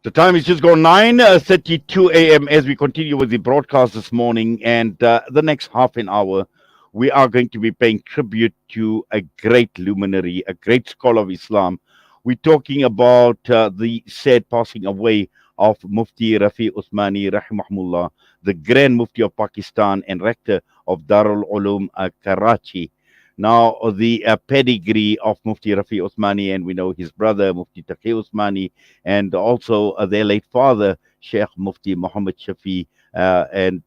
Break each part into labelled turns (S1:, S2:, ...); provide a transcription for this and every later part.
S1: The time is just gone 9:32 a.m. as we continue with the broadcast this morning, and the next half an hour, we are going to be paying tribute to a great luminary, a great scholar of Islam. We're talking about the sad passing away of Mufti Rafi Usmani, rahimahullah, the Grand Mufti of Pakistan and rector of Darul Ulum Karachi. Now, the pedigree of Mufti Rafi Usmani, and we know his brother, Mufti Taqi Usmani, and also their late father, Sheikh Mufti Muhammad Shafi. And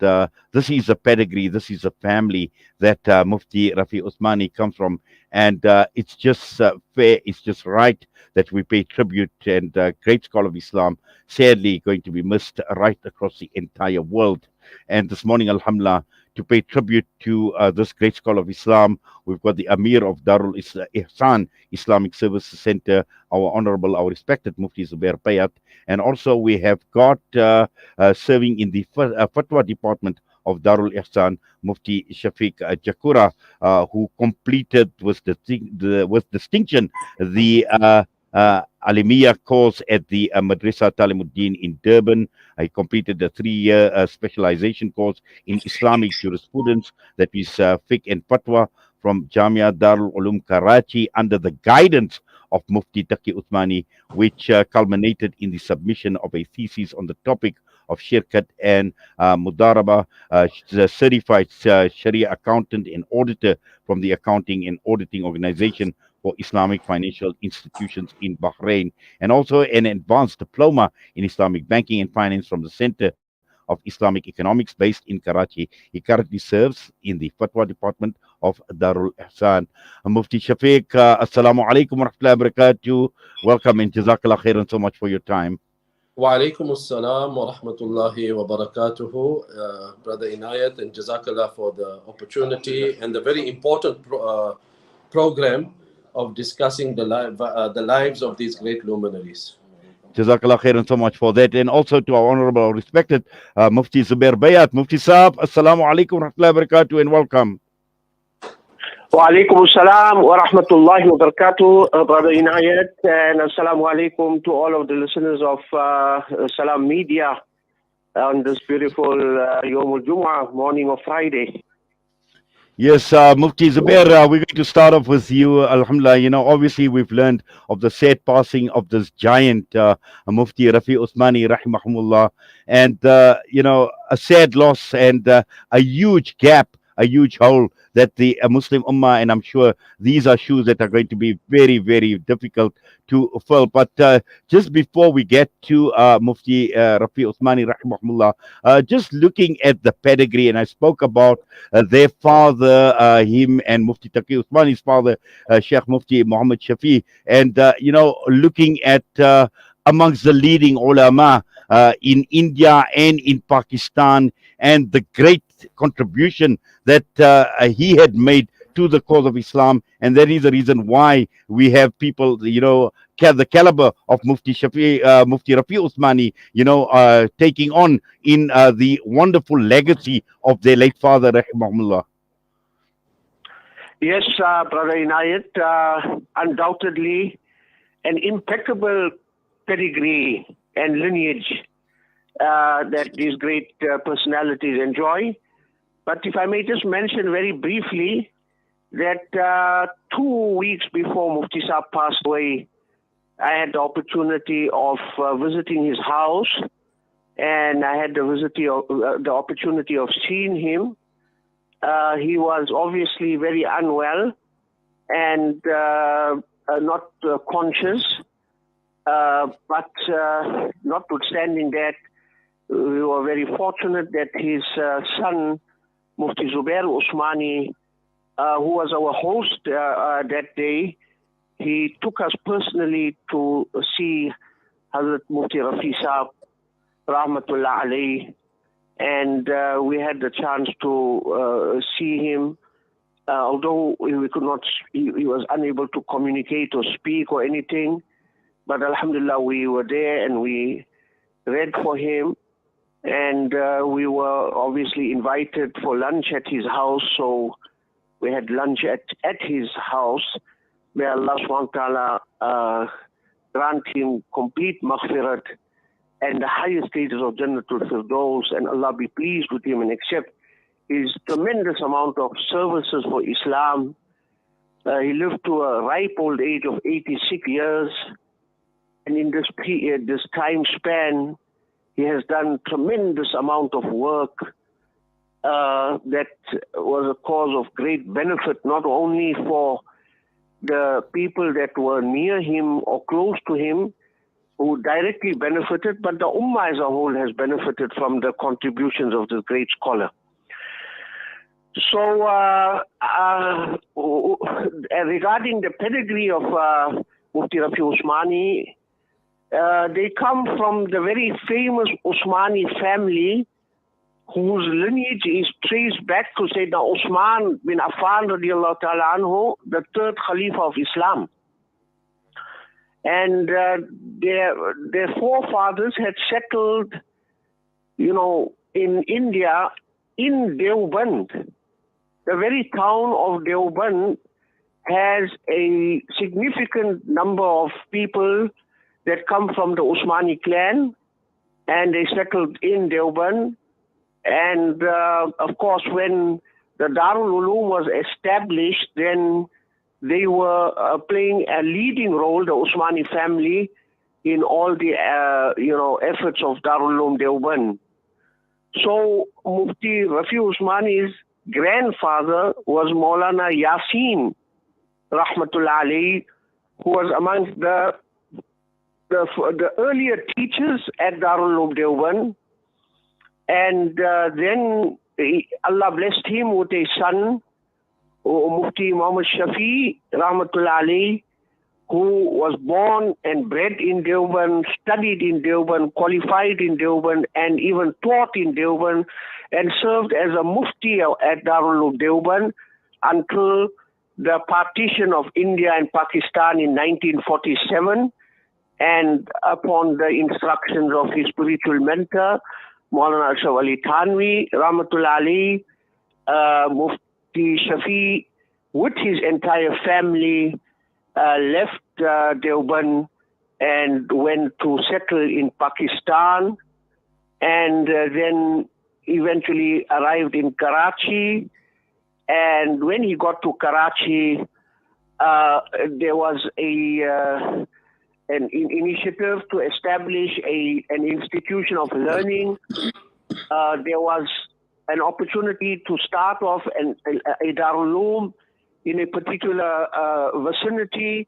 S1: this is a pedigree, this is a family that Mufti Rafi Usmani comes from. And it's just fair, it's just right that we pay tribute. And great scholar of Islam, sadly going to be missed right across the entire world. And this morning, Alhamdulillah, to pay tribute to this great scholar of Islam, we've got the Amir of Darul Ihsan Islamic Services Center, our honorable, our respected Mufti Zubair Bayat. And also we have got serving in the Fatwa Department of Darul Ihsan, Mufti Shafique Jakhura, who completed with distinction the Alimiya course at the Madrasa Talimuddin in Durban. I completed a 3-year specialization course in Islamic jurisprudence, that is fiqh and fatwa, from Jamia Darul Ulum Karachi under the guidance of Mufti Taqi Usmani, which culminated in the submission of a thesis on the topic of shirkat and mudaraba, certified Sharia accountant and auditor from the Accounting and Auditing Organization for Islamic Financial Institutions in Bahrain, and also an advanced diploma in Islamic Banking and Finance from the Center of Islamic Economics based in Karachi. He currently serves in the Fatwa Department of Darul Ihsan. Mufti Shafiq, Assalamu alaikum wa rahmatullahi wa barakatuh. Welcome and Jazakallah khairan so much for your time.
S2: Wa alaikum assalam wa rahmatullahi wa barakatuhu, Brother Inayet, and Jazakallah for the opportunity and the very important program of discussing the lives of these great luminaries.
S1: Jazakallah khairan so much for that. And also to our honorable, respected Mufti Zubair Bayat. Mufti Saab, Assalamu alaikum wa rahmatullahi wa barakatuh, and welcome.
S3: Wa alaikum assalam wa rahmatullahi wa barakatuh, Brother Inayet, and assalamu alaikum to all of the listeners of Salam Media on this beautiful Yawmul Jumu'ah, morning of Friday.
S1: Yes, Mufti Zubair, we're going to start off with you. Alhamdulillah, obviously we've learned of the sad passing of this giant, Mufti Rafi Usmani, rahimahumullah, and, a sad loss and a huge gap, a huge hole that the Muslim Ummah, and I'm sure these are shoes that are going to be very, very difficult to fill. But just before we get to Mufti Rafi Usmani, rahimahullah, just looking at the pedigree, and I spoke about their father, him and Mufti Taqi Usmani's father, Sheikh Mufti Muhammad Shafi, and, looking at amongst the leading ulama in India and in Pakistan, and the great contribution that he had made to the cause of Islam. And that is the reason why we have people, the caliber of Mufti Rafi Usmani, taking on in the wonderful legacy of their late father, rahimahullah.
S3: Yes, Brother Inayet, undoubtedly an impeccable pedigree and lineage that these great personalities enjoy. But if I may just mention very briefly that 2 weeks before Mufti Saab passed away, I had the opportunity of visiting his house, and I had the opportunity of seeing him. He was obviously very unwell and not conscious, but notwithstanding that, we were very fortunate that his son, Mufti Zubair Usmani, who was our host that day, he took us personally to see Hazrat Mufti Rafi Saab, rahmatullah alayhi, and we had the chance to see him. Although we could not, he was unable to communicate or speak or anything, but alhamdulillah, we were there and we read for him. And we were obviously invited for lunch at his house, so we had lunch at his house. May Allah subhanahu wa ta'ala grant him complete maghfirat and the highest stages of Jannatul Firdaus, and Allah be pleased with him and accept his tremendous amount of services for Islam. He lived to a ripe old age of 86 years, and in this period, this time span, he has done tremendous amount of work that was a cause of great benefit, not only for the people that were near him or close to him, who directly benefited, but the Ummah as a whole has benefited from the contributions of this great scholar. So, regarding the pedigree of Mufti Rafi Usmani, they come from the very famous Usmani family, whose lineage is traced back to Sayyidina Usman bin Affan radiallahu ta'ala anhu, the third Khalifa of Islam. And their forefathers had settled, in India, in Deoband. The very town of Deoband has a significant number of people that come from the Usmani clan, and they settled in Deoband. And of course, when the Darul Ulum was established, then they were playing a leading role, the Usmani family, in all the efforts of Darul Ulum Deoband. So Mufti Rafi Usmani's grandfather was Maulana Yasin Rahmatullah alayhi, who was amongst the earlier teachers at Darul Ulum Deoband. And then Allah blessed him with a son, Mufti Muhammad Shafique Rahmatullah alayhi, who was born and bred in Deoband, studied in Deoband, qualified in Deoband, and even taught in Deoband, and served as a mufti at Darul Ulum Deoband until the partition of India and Pakistan in 1947, and upon the instructions of his spiritual mentor, Maulana Ashraf Ali Thanvi, Rahmatullah alayhi, Mufti Shafique, with his entire family, left Deoband and went to settle in Pakistan, and then eventually arrived in Karachi. And when he got to Karachi, there was an initiative to establish an institution of learning. There was an opportunity to start off a Darul Ulum in a particular vicinity.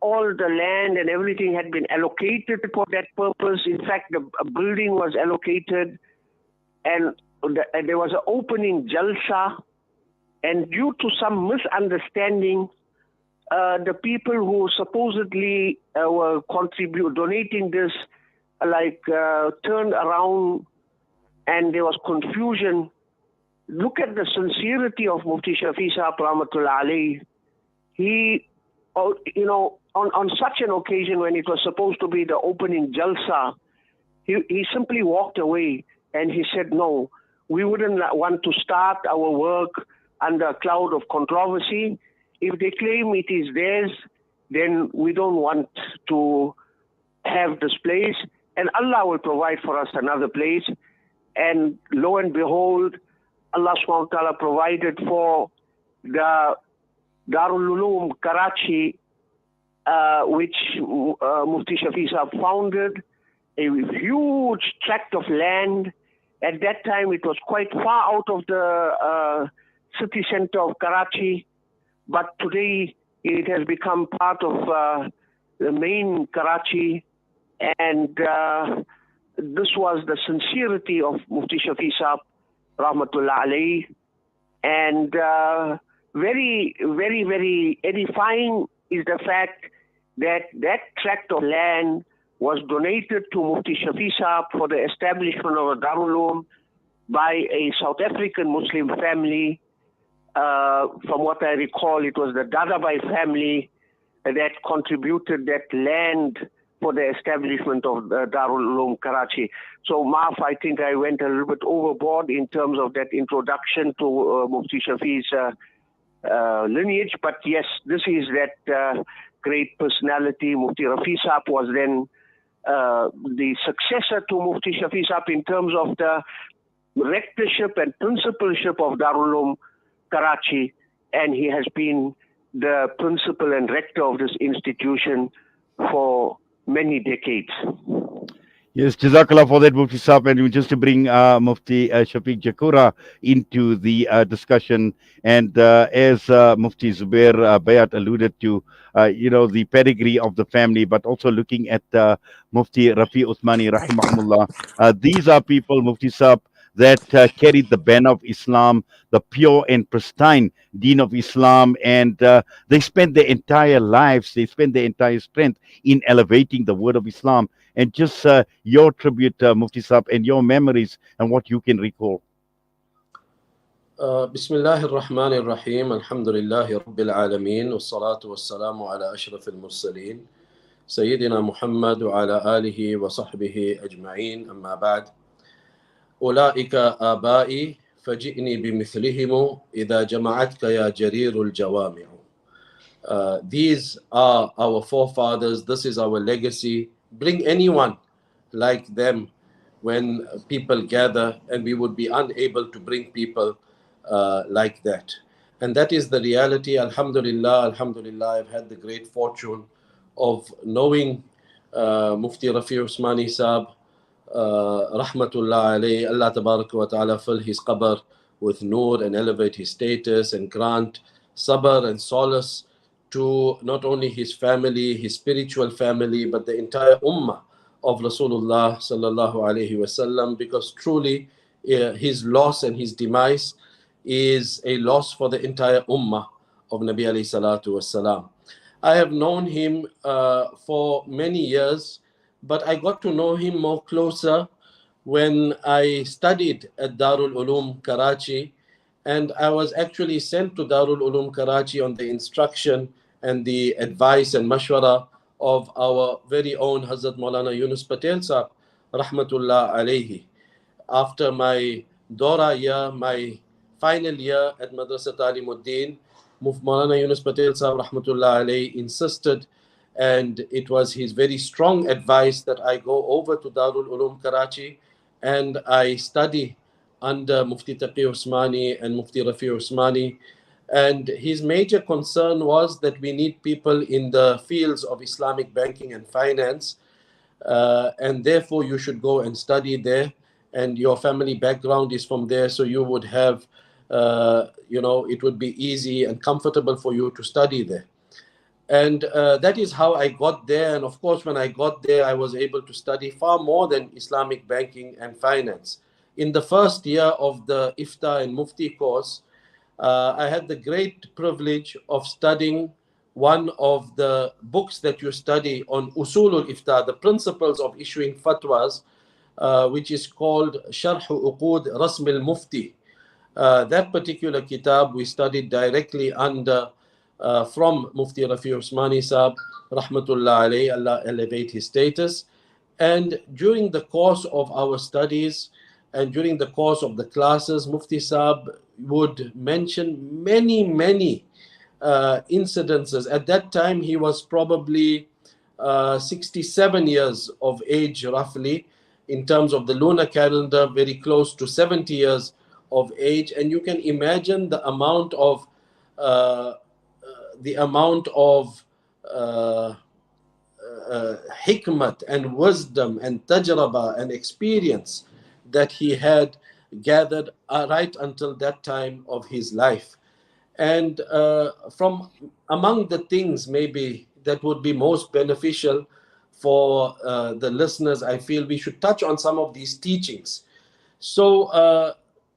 S3: All the land and everything had been allocated for that purpose. In fact, a building was allocated, and there was an opening jalsa. And due to some misunderstanding, the people who supposedly were donating this, turned around, and there was confusion. Look at the sincerity of Mufti Shafique Sahab Rahmatullah alayhi. He, on such an occasion when it was supposed to be the opening jalsa, he simply walked away and he said, no, we wouldn't want to start our work under a cloud of controversy. If they claim it is theirs, then we don't want to have this place, and Allah will provide for us another place. And lo and behold, Allah subhanahu wa ta'ala provided for the Darul Ulum Karachi, which Mufti Shafique Sahab founded, a huge tract of land. At that time, it was quite far out of the city center of Karachi, but today it has become part of the main Karachi, and this was the sincerity of Mufti Shafique Sahab Rahmatullah alayhi, and very, very, very edifying is the fact that that tract of land was donated to Mufti Shafique Sahab for the establishment of a Darul Ulum by a South African Muslim family. From what I recall, it was the Dadabai family that contributed that land for the establishment of Darul Ulum Karachi. So, Maaf, I think I went a little bit overboard in terms of that introduction to Mufti Shafique's lineage. But yes, this is that great personality. Mufti Rafi Sahab was then the successor to Mufti Shafique Saab in terms of the rectorship and principalship of Darul Ulum Karachi, and he has been the principal and rector of this institution for many decades.
S1: Yes, Jazakallah for that, Mufti Saab. And just to bring Mufti Shafique Jakhura into the discussion, and as Mufti Zubair Bayat alluded to, the pedigree of the family, but also looking at Mufti Rafi Usmani, rahimahumullah. These are people, Mufti Saab, that carried the banner of Islam, the pure and pristine deen of Islam, and they spent their entire lives, they spent their entire strength in elevating the word of Islam. And just your tribute, Mufti Saab, and your memories and what you can recall.
S2: Bismillah ar-Rahman ar-Rahim. Alhamdulillahi Rabbil Alameen. Wassalatu wassalamu ala ashraf al-mursaleen. Sayyidina Muhammad wa ala alihi wa sahbihi ajma'een. Amma ba'd. Ulaika abai faji'ni bimithlihim idha jama'atka ya jarirul jawami'u. These are our forefathers. This is our legacy. Bring anyone like them when people gather, and we would be unable to bring people like that. And that is the reality. Alhamdulillah, Alhamdulillah, I've had the great fortune of knowing Mufti Rafi Usmani Saab, Rahmatullah alayhi. Allah Tabaraka wa Ta'ala fill his qabr with noor and elevate his status and grant sabr and solace to not only his family, his spiritual family, but the entire ummah of Rasulullah sallallahu alaihi wasallam, because truly his loss and his demise is a loss for the entire ummah of Nabi alayhi salatu wasalam. I have known him for many years, but I got to know him more closer when I studied at Darul Ulum Karachi, and I was actually sent to Darul Ulum Karachi on the instruction and the advice and mashwara of our very own Hazrat Maulana Yunus Patel Sahab, Rahmatullah alayhi. After my Dora year, my final year at Madrasa Talimuddin, Maulana Yunus Patel Sahab, Rahmatullah alayhi, insisted, and it was his very strong advice that I go over to Darul Ulum Karachi and I study under Mufti Taqi Usmani and Mufti Rafi Usmani. And his major concern was that we need people in the fields of Islamic banking and finance, and therefore you should go and study there, and your family background is from there, so you would have, it would be easy and comfortable for you to study there. And that is how I got there. And of course, when I got there, I was able to study far more than Islamic banking and finance. In the first year of the Ifta and Mufti course, I had the great privilege of studying one of the books that you study on Usulul Ifta, the principles of issuing fatwas, which is called Sharh Uqud Rasm al-Mufti. That particular kitab we studied directly under from Mufti Rafi Usmani Saab, Rahmatullah alayhi, Allah elevate his status. And during the course of our studies and during the course of the classes, Mufti Saab would mention many incidences. At that time, he was probably 67 years of age, roughly, in terms of the lunar calendar, very close to 70 years of age. And you can imagine the amount of hikmat and wisdom and tajraba and experience that he had gathered right until that time of his life. And from among the things maybe that would be most beneficial for the listeners, I feel we should touch on some of these teachings. So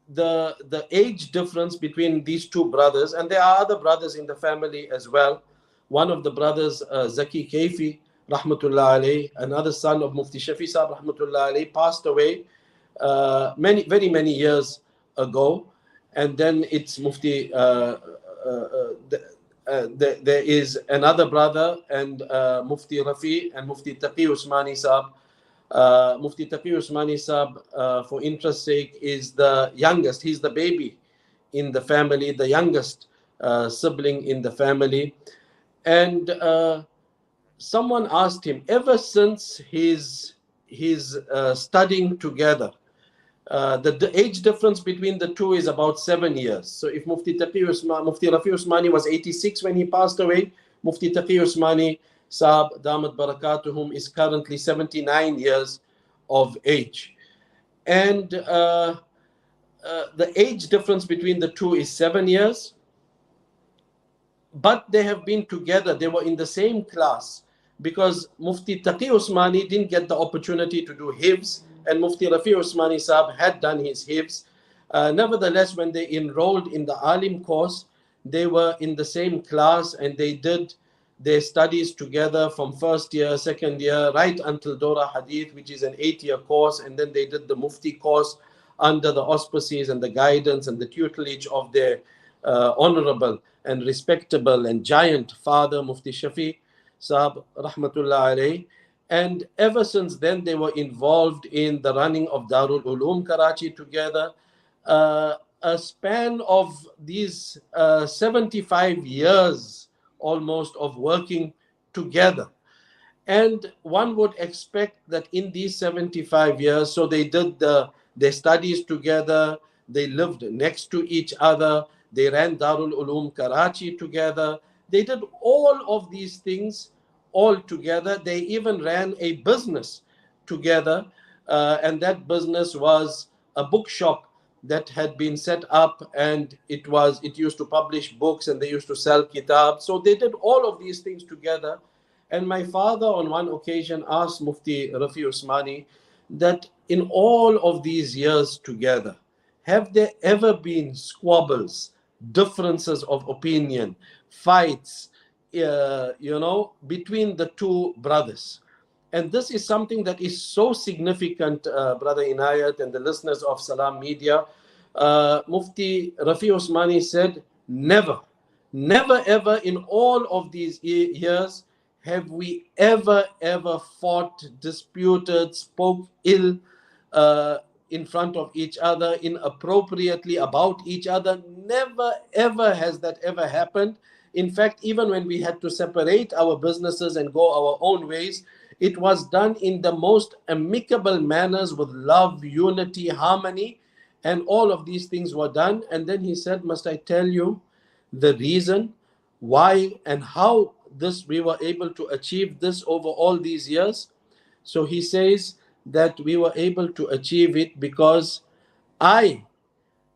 S2: the age difference between these two brothers, and there are other brothers in the family as well. One of the brothers, Zaki Kaifi, Rahmatullah alayhi, another son of Mufti Shafique Saab, Rahmatullah alayhi, passed away very many years ago. And then it's Mufti, there is another brother, and Mufti Rafi and Mufti Taqi Usmani Saab. Mufti Taqi Usmani Saab, for interest's sake, is the youngest. He's the baby in the family, the youngest sibling in the family. And someone asked him, ever since his studying together, the age difference between the two is about 7 years. So if Mufti Rafi Usmani was 86 when he passed away, Mufti Taqi Usmani Saab Damat Barakatuhum is currently 79 years of age. And the age difference between the two is 7 years. But they have been together, they were in the same class, because Mufti Taqi Usmani didn't get the opportunity to do hifz, and Mufti Rafi Usmani Saab had done his hifz. Nevertheless, when they enrolled in the Alim course, they were in the same class and they did their studies together from first year, second year, right until Dora Hadith, which is an 8-year course, and then they did the Mufti course under the auspices and the guidance and the tutelage of their honorable and respectable and giant father, Mufti Shafique Saab, Rahmatullah alayhi. And ever since then, they were involved in the running of Darul Ulum Karachi together. A span of these 75 years almost of working together. And one would expect that in these 75 years, so they did their studies together, they lived next to each other, they ran Darul Ulum Karachi together, they did all of these things all together. They even ran a business together, and that business was a bookshop that had been set up, and it used to publish books and they used to sell kitab. So they did all of these things together. And my father on one occasion asked Mufti Rafi Usmani that in all of these years together, have there ever been squabbles, differences of opinion, fights, between the two brothers? And this is something that is so significant, Brother Inayat and the listeners of Salam Media. Mufti Rafi Usmani said, never ever in all of these years have we ever fought, disputed, spoke ill in front of each other, inappropriately about each other. Never ever has that ever happened. In fact, even when we had to separate our businesses and go our own ways, it was done in the most amicable manners with love, unity, harmony, and all of these things were done. And then he said, must I tell you the reason why and how we were able to achieve this over all these years? So he says that we were able to achieve it because I,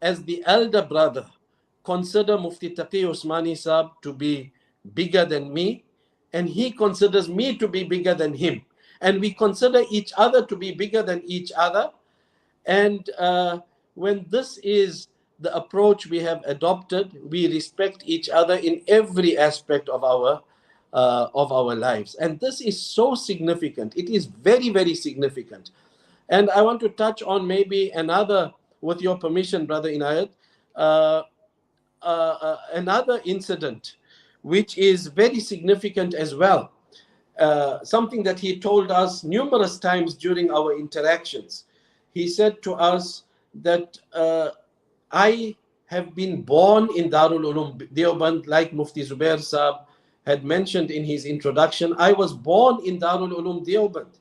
S2: as the elder brother, consider Mufti Taqi Usmani Saab to be bigger than me, and he considers me to be bigger than him. And we consider each other to be bigger than each other. And when this is the approach we have adopted, we respect each other in every aspect of our lives. And this is so significant. It is very, very significant. And I want to touch on maybe another, with your permission, Brother Inayat, another incident which is very significant as well. Something that he told us numerous times during our interactions. He said to us that I have been born in Darul Ulum Deoband, like Mufti Zubair Saab had mentioned in his introduction. I was born in Darul Ulum Deoband.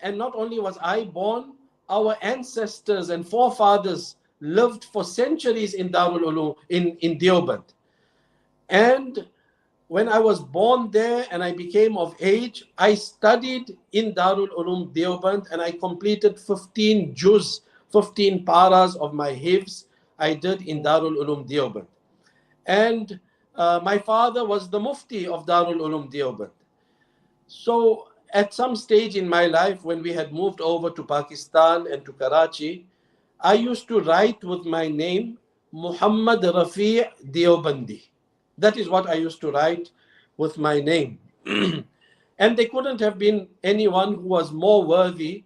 S2: And not only was I born, our ancestors and forefathers lived for centuries in Darul Ulum, in Deoband. And when I was born there and I became of age, I studied in Darul Ulum Deoband and I completed 15 juz, 15 paras of my hifz I did in Darul Ulum Deoband. And my father was the Mufti of Darul Ulum Deoband. So at some stage in my life, when we had moved over to Pakistan and to Karachi, I used to write with my name Muhammad Rafi Deobandi. That is what I used to write with my name. And there couldn't have been anyone who was more worthy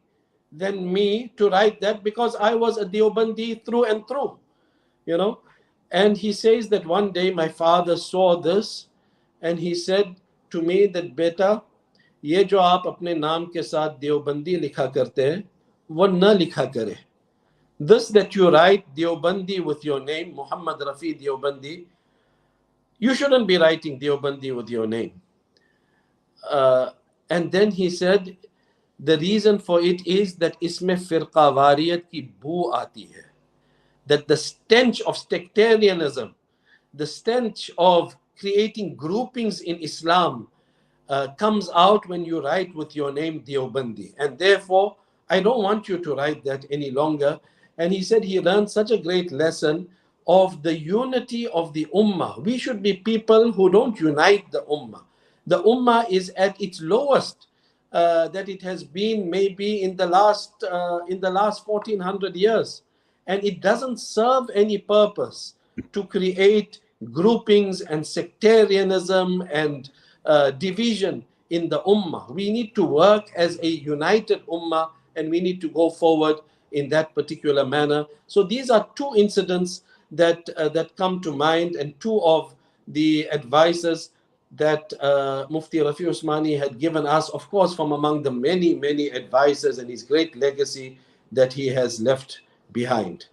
S2: than me to write that, because I was a Deobandi through and through, And he says that one day my father saw this and he said to me that, beta, ये जो आप अपने नाम के साथ देवबंदी लिखा करते हैं, वो न लिखा करे. This that you write Deobandi with your name, Muhammad Rafi Deobandi, you shouldn't be writing Deobandi with your name. And then he said, the reason for it is that isme firqa wariyat ki boo aati hai. That the stench of sectarianism, the stench of creating groupings in Islam comes out when you write with your name Deobandi. And therefore, I don't want you to write that any longer. And he said he learned such a great lesson of the unity of the Ummah. We should be people who don't unite the Ummah. The Ummah is at its lowest that it has been maybe in the last 1400 years, and it doesn't serve any purpose to create groupings and sectarianism and division in the ummah. We need to work as a united ummah, and we need to go forward in that particular manner. So these are two incidents that come to mind, and two of the advices that Mufti Rafi Usmani had given us, of course, from among the many, many advices and his great legacy that he has left behind.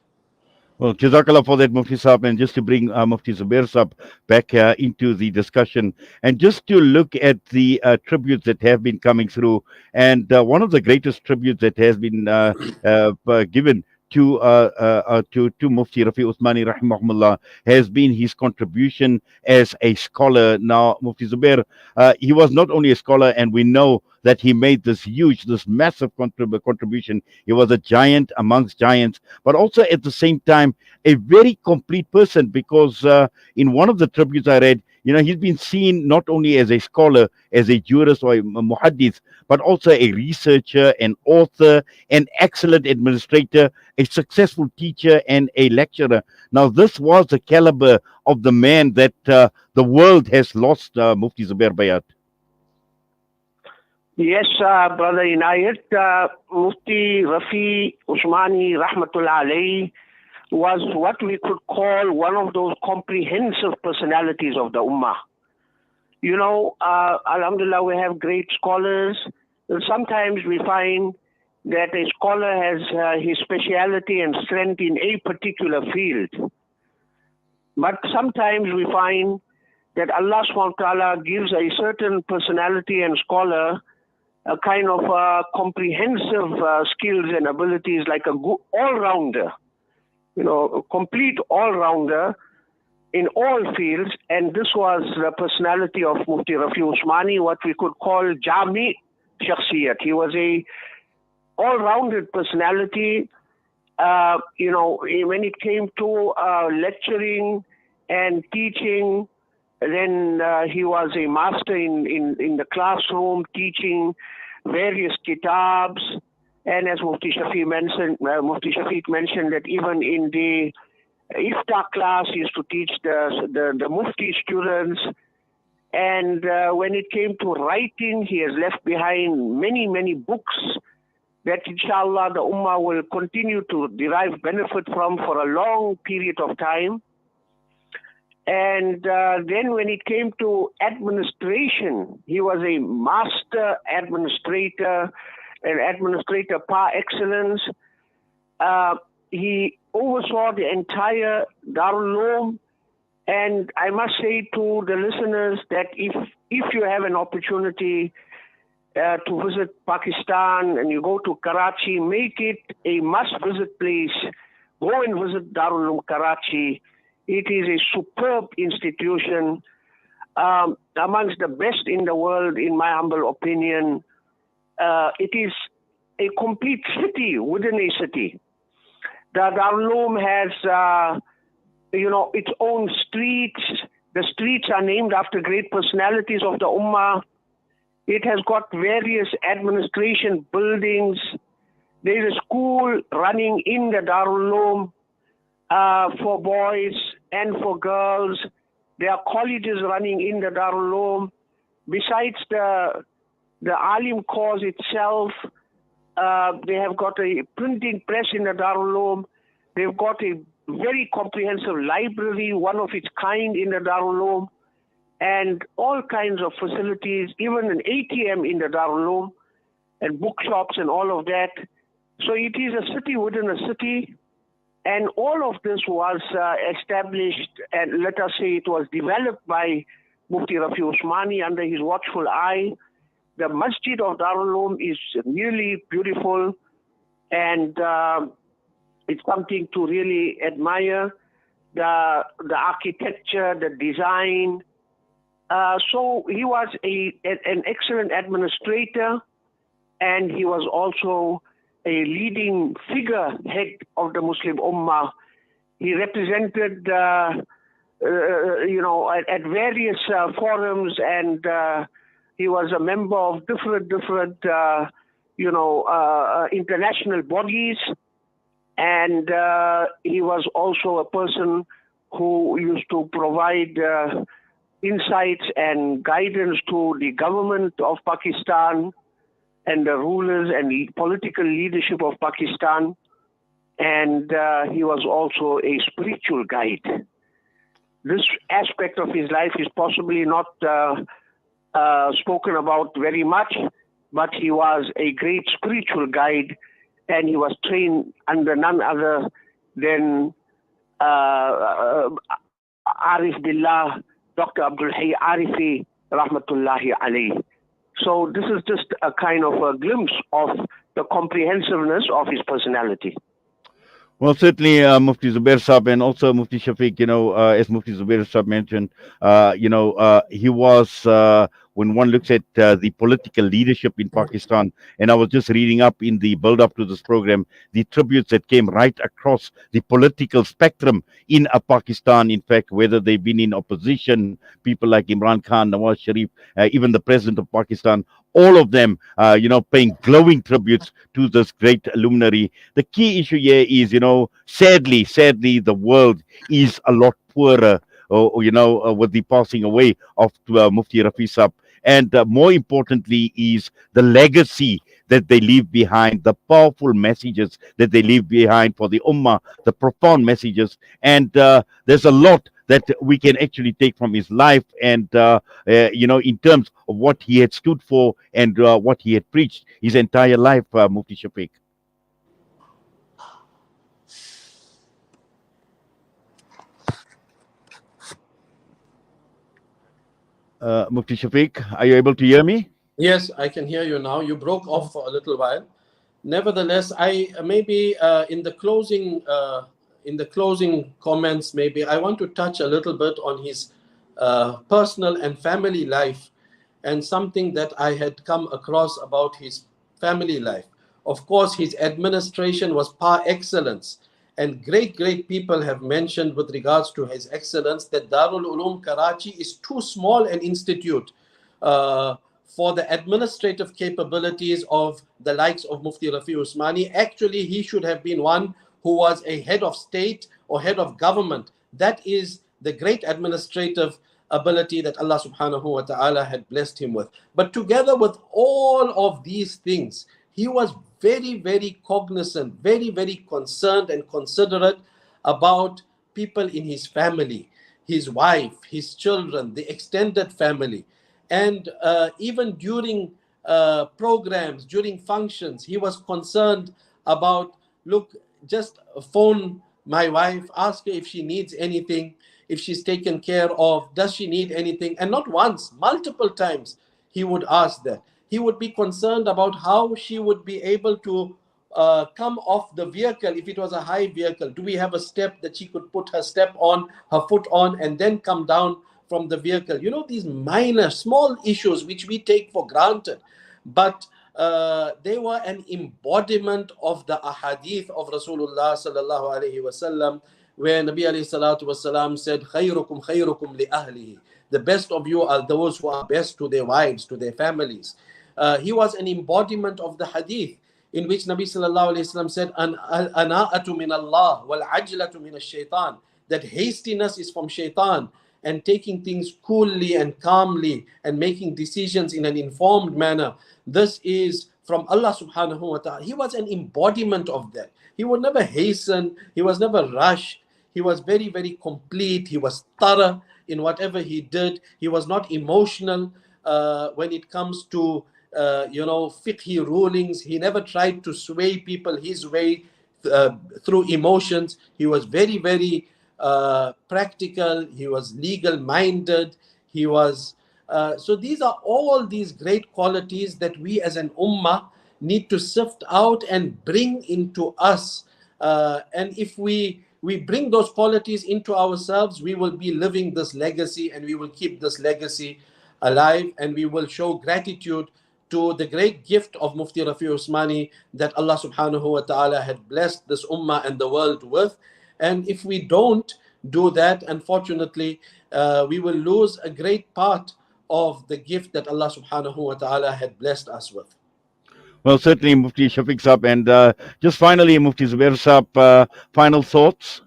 S1: Well, Jazakallah for that, Mufti Saab, and just to bring Mufti Zubair Saab back into the discussion, and just to look at the tributes that have been coming through, and one of the greatest tributes that has been given to Mufti Rafi Usmani rahimahullah has been his contribution as a scholar. Now, Mufti Zubair, he was not only a scholar, and we know that he made this huge, this massive contribution. He was a giant amongst giants, but also at the same time a very complete person, because in one of the tributes I read, he's been seen not only as a scholar, as a jurist or a muhaddith, but also a researcher, an author, an excellent administrator, a successful teacher, and a lecturer. Now, this was the caliber of the man that the world has lost, Mufti Zubair Bayat.
S3: Yes, Brother Inayet, Mufti Rafi Usmani Rahmatullah Alayhi was what we could call one of those comprehensive personalities of the Ummah. Alhamdulillah, we have great scholars. Sometimes we find that a scholar has his speciality and strength in a particular field. But sometimes we find that Allah subhanahu wa ta'ala gives a certain personality and scholar a kind of comprehensive skills and abilities, like a good all-rounder, a complete all-rounder in all fields. And this was the personality of Mufti Rafi Usmani, what we could call Jami Shakhsiyat. He was a all-rounded personality. When it came to lecturing and teaching, then he was a master in the classroom, teaching various kitabs. And as Mufti Shafique mentioned that even in the iftar class, he used to teach the Mufti students. And when it came to writing, he has left behind many, many books that inshallah the Ummah will continue to derive benefit from for a long period of time. And then when it came to administration, he was a master administrator, an administrator par excellence. He oversaw the entire Darul Ulum. And I must say to the listeners that if you have an opportunity to visit Pakistan and you go to Karachi, make it a must-visit place. Go and visit Darul Ulum Karachi. It is a superb institution, amongst the best in the world, in my humble opinion. It is a complete city within a city. The Darul Ulum has, its own streets. The streets are named after great personalities of the Ummah. It has got various administration buildings. There is a school running in the Darul Ulum for boys and for girls. There are colleges running in the Darul Ulum. Besides the Alim cause itself, they have got a printing press in the Darul Ulum. They've got a very comprehensive library, one of its kind in the Darul Ulum, and all kinds of facilities, even an ATM in the Darul Ulum, and bookshops and all of that. So it is a city within a city. And all of this was established, and let us say it was developed by Mufti Rafi Usmani under his watchful eye. the masjid of Darul Ulum is really beautiful, and it's something to really admire. The architecture, the design. So he was an excellent administrator, and he was also a leading figurehead of the Muslim Ummah. He represented, at various forums, and he was a member of different international bodies. And he was also a person who used to provide insights and guidance to the government of Pakistan and the rulers and the political leadership of Pakistan. And he was also a spiritual guide. This aspect of his life is possibly not spoken about very much, but he was a great spiritual guide, and he was trained under none other than Arif Billah, Dr. Abdul Hayy Arifi, Rahmatullahi alayhi. So this is just a kind of a glimpse of the comprehensiveness of his personality.
S1: Well, certainly, Mufti Zubair Sahib and also Mufti Shafique, as Mufti Zubair Sahib mentioned, he was, when one looks at the political leadership in Pakistan, and I was just reading up in the build-up to this program, the tributes that came right across the political spectrum in Pakistan, in fact, whether they've been in opposition, people like Imran Khan, Nawaz Sharif, even the president of Pakistan, all of them, paying glowing tributes to this great luminary. The key issue here is, sadly, the world is a lot poorer, with the passing away of Mufti Rafi Sahib. And more importantly is the legacy that they leave behind, the powerful messages that they leave behind for the Ummah, the profound messages. And there's a lot that we can actually take from his life, and in terms of what he had stood for and what he had preached his entire life, Mufti Shafique. Mufti Shafique, are you able to hear me?
S2: Yes, I can hear you now. You broke off for a little while. Nevertheless, I maybe in the closing comments, maybe I want to touch a little bit on his personal and family life, and something that I had come across about his family life. Of course, his administration was par excellence, and great people have mentioned with regards to his excellence that Darul Ulum Karachi is too small an institute for the administrative capabilities of the likes of Mufti Rafi Usmani. Actually, he should have been one who was a head of state or head of government. That is the great administrative ability that Allah subhanahu wa ta'ala had blessed him with. But together with all of these things, he was very cognizant, very concerned and considerate about people in his family, his wife, his children, the extended family. And even during programs, during functions, he was concerned about, look, just phone my wife, ask her if she needs anything, if she's taken care of, does she need anything? And not once, multiple times he would ask that. He would be concerned about how she would be able to come off the vehicle if it was a high vehicle. Do we have a step that she could put her foot on, and then come down from the vehicle? These minor, small issues which we take for granted, but they were an embodiment of the ahadith of Rasulullah sallallahu alaihi wasallam, where Nabi alayhi salatu wasalam said, "Khayrukum khayrukum li ahlihi." The best of you are those who are best to their wives, to their families. He was an embodiment of the hadith in which Nabi sallallahu alaihi wasallam said, "Ana'atu min Allah wal ajlatu min ash-shaytan." That hastiness is from shaitan, and taking things coolly and calmly and making decisions in an informed manner, this is from Allah subhanahu wa ta'ala. He was an embodiment of that. He would never hasten, he was never rush, he was very complete, he was thorough in whatever he did. He was not emotional when it comes to fiqhi rulings. He never tried to sway people his way through emotions. He was very practical. He was legal minded. He was So these are all these great qualities that we as an ummah need to sift out and bring into us. And if we bring those qualities into ourselves, we will be living this legacy, and we will keep this legacy alive, and we will show gratitude to the great gift of Mufti Rafi Usmani that Allah subhanahu wa ta'ala had blessed this ummah and the world with. And if we don't do that, unfortunately, we will lose a great part of the gift that Allah subhanahu wa ta'ala had blessed us with.
S1: Well, certainly, Mufti Shafique Saab. And just finally, Mufti Zubair Saab, final thoughts?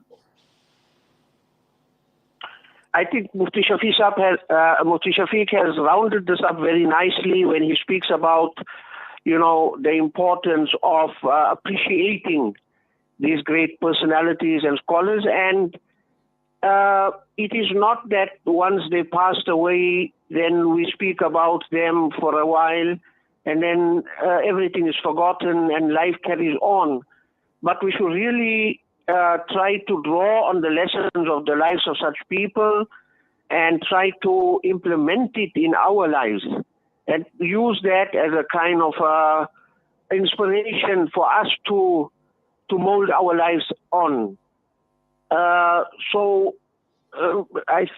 S3: I think Mufti Shafique has rounded this up very nicely when he speaks about, the importance of appreciating these great personalities and scholars. And it is not that once they passed away, then we speak about them for a while, and then everything is forgotten and life carries on. But we should really try to draw on the lessons of the lives of such people and try to implement it in our lives and use that as a kind of inspiration for us to mold our lives on.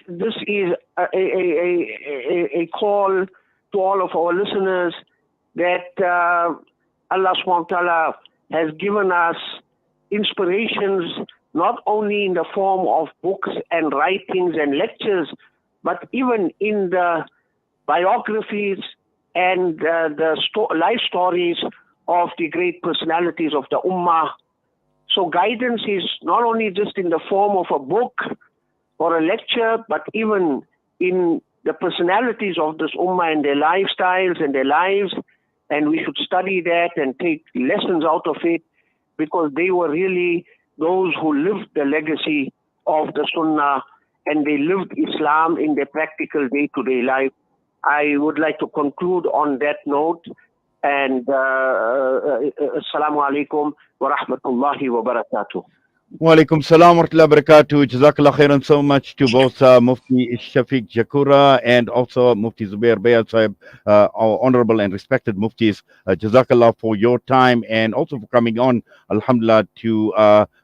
S3: This is a call to all of our listeners that Allah subhanahu wa ta'ala has given us inspirations, not only in the form of books and writings and lectures, but even in the biographies and life stories of the great personalities of the Ummah. So guidance is not only just in the form of a book or a lecture, but even in the personalities of this Ummah and their lifestyles and their lives. And we should study that and take lessons out of it, because they were really those who lived the legacy of the Sunnah, and they lived Islam in their practical day-to-day life. I would like to conclude on that note, and Assalamu alaikum wa rahmatullahi wa barakatuh.
S1: Wa alaikum salam wa rahmatullahi wa barakatuh. Jazakallah khairan so much to both Mufti Shafique Jakhura and also Mufti Zubair Bayat Sahib, our honorable and respected Muftis. Jazakallah for your time and also for coming on, alhamdulillah, to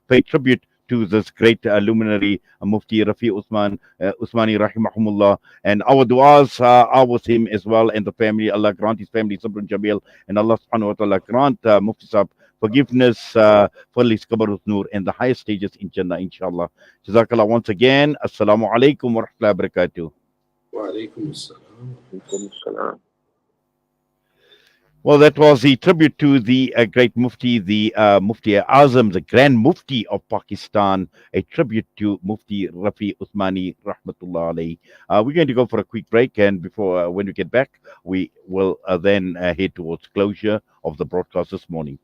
S1: pay tribute to this great luminary, Mufti Rafi Usmani rahimahumullah. And our du'as are with him as well and the family. Allah grant his family sabrun jamil, and Allah subhanahu wa ta'ala grant Mufti Sahib forgiveness for his qabr nur and the highest stages in Jannah, inshallah. Jazakallah once again. Assalamu alaikum wa rahmatullahi wa barakatuh.
S2: Wa alaikum assalam.
S1: Well, that was the tribute to the great Mufti, the Mufti Azam, the Grand Mufti of Pakistan, a tribute to Mufti Rafi Usmani, rahmatullah alayhi. We're going to go for a quick break, and before when we get back, we will then head towards closure of the broadcast this morning.